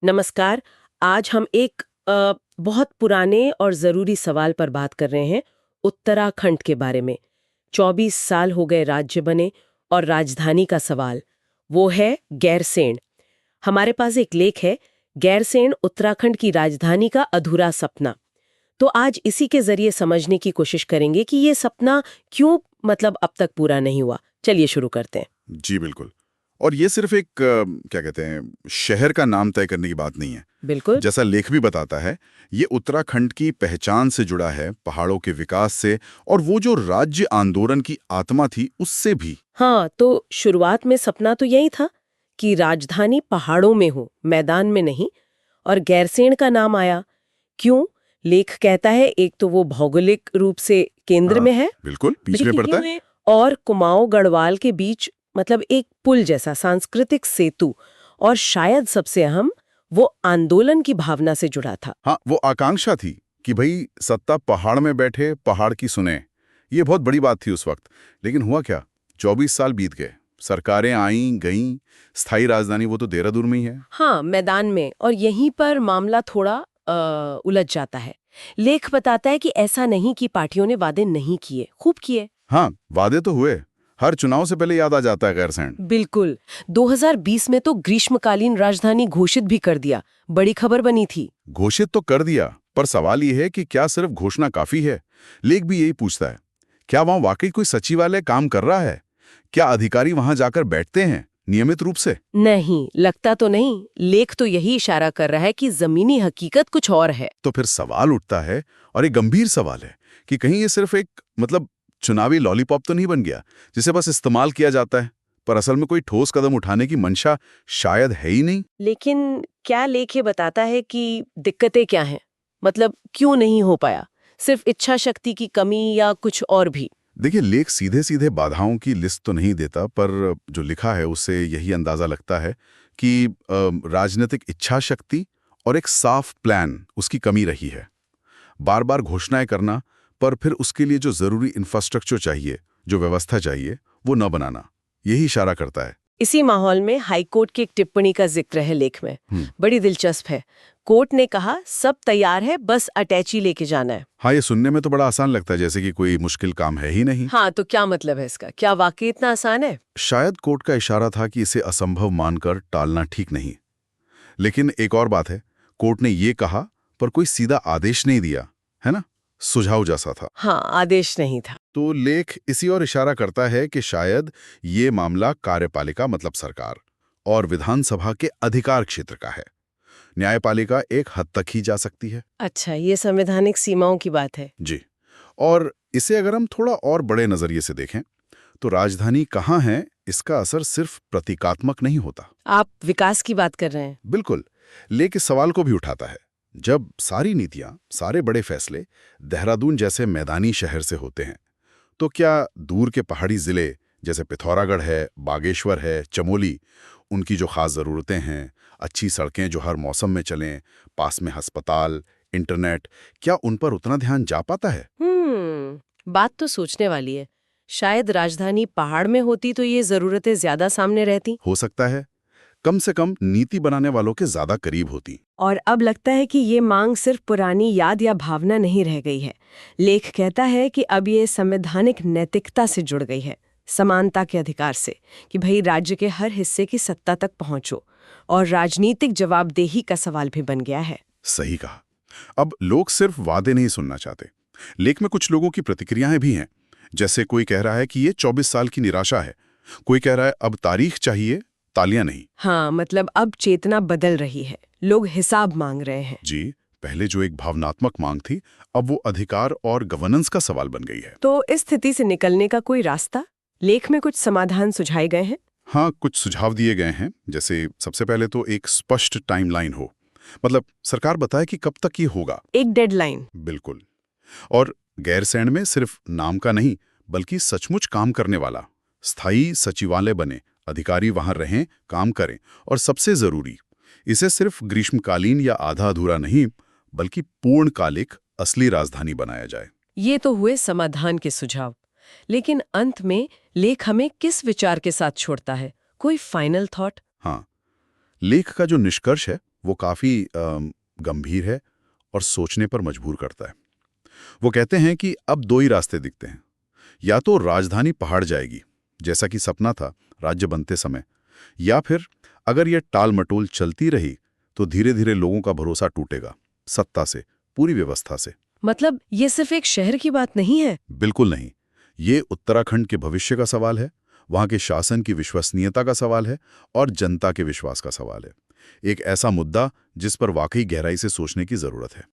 नमस्कार। आज हम एक बहुत पुराने और ज़रूरी सवाल पर बात कर रहे हैं, उत्तराखंड के बारे में। 24 साल हो गए राज्य बने और राजधानी का सवाल, वो है गैरसैंण। हमारे पास एक लेख है, गैरसैंण उत्तराखंड की राजधानी का अधूरा सपना। तो आज इसी के जरिए समझने की कोशिश करेंगे कि ये सपना क्यों अब तक पूरा नहीं हुआ। चलिए शुरू करते हैं। जी बिल्कुल। और ये सिर्फ एक क्या कहते हैं, शहर का नाम तय करने की बात नहीं है। बिल्कुल। जैसा लेख भी बताता है, ये उत्तराखंड की पहचान से जुड़ा है, पहाड़ों के विकास से, और वो जो राज्य आंदोलन की आत्मा थी उससे भी। हाँ, तो शुरुआत में सपना तो यही था कि राजधानी पहाड़ों में हो, मैदान में नहीं। और गैरसैंण का नाम आया क्यों? लेख कहता है एक तो वो भौगोलिक रूप से केंद्र हाँ, में है, बिल्कुल बीच में लेकिन पड़ता यूं है। है, और कुमाऊं गढ़वाल के बीच एक पुल जैसा सांस्कृतिक सेतु, और शायद सबसे अहम, वो आंदोलन की भावना से जुड़ा था। हाँ, वो आकांक्षा थी कि भाई सत्ता पहाड़ में बैठे, पहाड़ की सुने। ये बहुत बड़ी बात थी उस वक्त। लेकिन हुआ क्या, 24 साल बीत गए, सरकारें आईं गईं, स्थायी राजधानी वो तो देहरादून में ही है। हाँ, मैदान में, और यहीं पर मामला थोड़ा उलझ जाता है। लेख बताता है कि ऐसा नहीं कि पार्टियों ने वादे नहीं किए, खूब किए। हाँ, वादे तो हुए। हर चुनाव से पहले याद आ जाता है गैरसैंण। बिल्कुल। 2020 में तो ग्रीष्मकालीन राजधानी घोषित भी कर दिया, बड़ी खबर बनी थी। घोषित तो कर दिया, पर सवाल ये है कि क्या सिर्फ घोषणा काफी है? लेख भी यही पूछता है। क्या वहां वाकई कोई सचिवालय काम कर रहा है? क्या अधिकारी वहां जाकर बैठते हैं नियमित रूप से? नहीं, लगता तो नहीं। लेख तो यही इशारा कर रहा है कि जमीनी हकीकत कुछ और है। तो फिर सवाल उठता है, और एक गंभीर सवाल है, कि कहीं ये सिर्फ एक चुनावी लॉलीपॉप तो नहीं बन गया, जिसे बस इस्तेमाल किया जाता है, पर असल में कोई ठोस कदम उठाने की मंशा शायद है ही नहीं। लेकिन क्या लेख ये बताता है कि दिक्कतें क्या हैं? क्यों नहीं हो पाया? सिर्फ इच्छा शक्ति की कमी या कुछ और भी? देखिए, लेख सीधे सीधे बाधाओं की लिस्ट तो नहीं देता, पर जो लिखा है उससे यही अंदाजा लगता है कि राजनीतिक इच्छा शक्ति और एक साफ प्लान उसकी कमी रही है। बार बार घोषणाएं करना, पर फिर उसके लिए जो जरूरी इंफ्रास्ट्रक्चर चाहिए, जो व्यवस्था चाहिए, वो न बनाना, यही इशारा करता है। इसी माहौल में हाईकोर्ट की एक टिप्पणी का जिक्र है लेख में। हम्म। बड़ी दिलचस्प है। कोर्ट ने कहा सब तैयार है, बस अटैची लेके जाना है। हाँ, ये सुनने में तो बड़ा आसान लगता है, जैसे कि कोई मुश्किल काम है ही नहीं। हाँ, तो क्या मतलब है इसका? क्या वाकई इतना आसान है? शायद कोर्ट का इशारा था कि इसे असंभव मानकर टालना ठीक नहीं। लेकिन एक और बात है, कोर्ट ने ये कहा, पर कोई सीधा आदेश नहीं दिया, है ना? सुझाव जैसा था। हाँ, आदेश नहीं था। तो लेख इसी और इशारा करता है कि शायद ये मामला कार्यपालिका सरकार और विधानसभा के अधिकार क्षेत्र का है। न्यायपालिका एक हद तक ही जा सकती है। अच्छा, ये संवैधानिक सीमाओं की बात है। जी। और इसे अगर हम थोड़ा और बड़े नजरिए से देखें, तो राजधानी कहाँ है, इसका असर सिर्फ प्रतीकात्मक नहीं होता। आप विकास की बात कर रहे हैं? बिल्कुल। लेख इस सवाल को भी उठाता है, जब सारी नीतियां, सारे बड़े फैसले देहरादून जैसे मैदानी शहर से होते हैं, तो क्या दूर के पहाड़ी जिले जैसे पिथौरागढ़ है, बागेश्वर है, चमोली, उनकी जो खास ज़रूरतें हैं, अच्छी सड़कें जो हर मौसम में चलें, पास में अस्पताल, इंटरनेट, क्या उन पर उतना ध्यान जा पाता है? बात तो सोचने वाली है। शायद राजधानी पहाड़ में होती तो ये जरूरतें ज्यादा सामने रहती। हो सकता है, कम से कम नीति बनाने वालों के ज़्यादा करीब होती। और अब लगता है कि ये मांग सिर्फ पुरानी याद या भावना नहीं रह गई है। लेख कहता है कि अब ये संवैधानिक नैतिकता से जुड़ गई है, समानता के अधिकार से, कि भाई राज्य के हर हिस्से की सत्ता तक पहुंचो। और राजनीतिक जवाबदेही का सवाल भी बन गया है। सही कहा। अब लोग सिर्फ वादे नहीं सुनना चाहते। लेख में कुछ लोगों की प्रतिक्रियाएं भी हैं। जैसे कोई कह रहा है कि ये 24 साल की निराशा है, कोई कह रहा है अब तारीख चाहिए, तालियां नहीं। हाँ, अब चेतना बदल रही है, लोग हिसाब मांग रहे हैं। जी, पहले जो एक भावनात्मक मांग थी, अब वो अधिकार और गवर्नेंस का सवाल बन गई है। तो इस स्थिति से निकलने का कोई रास्ता? लेख में कुछ समाधान सुझाए गए हैं। हाँ, कुछ सुझाव दिए गए हैं। जैसे सबसे पहले तो एक स्पष्ट टाइमलाइन हो, सरकार बताए कि कब तक ये होगा। एक डेडलाइन। बिल्कुल। और गैरसैंण में सिर्फ नाम का नहीं, बल्कि सचमुच काम करने वाला स्थायी सचिवालय बने, अधिकारी वहां रहें, काम करें। और सबसे जरूरी, इसे सिर्फ ग्रीष्मकालीन या आधा अधूरा नहीं, बल्कि पूर्णकालिक असली राजधानी बनाया जाए। ये तो हुए समाधान के सुझाव। लेकिन अंत में लेख हमें किस विचार के साथ छोड़ता है? कोई फाइनल थॉट? हाँ, लेख का जो निष्कर्ष है वो काफ़ी गंभीर है और सोचने पर मजबूर करता है। वो कहते हैं कि अब दो ही रास्ते दिखते हैं, या तो राजधानी पहाड़ जाएगी, जैसा कि सपना था राज्य बनते समय, या फिर अगर ये टाल मटोल चलती रही तो धीरे धीरे लोगों का भरोसा टूटेगा, सत्ता से, पूरी व्यवस्था से। मतलब ये सिर्फ एक शहर की बात नहीं है। बिल्कुल नहीं। ये उत्तराखंड के भविष्य का सवाल है, वहां के शासन की विश्वसनीयता का सवाल है और जनता के विश्वास का सवाल है। एक ऐसा मुद्दा जिस पर वाकई गहराई से सोचने की जरूरत है।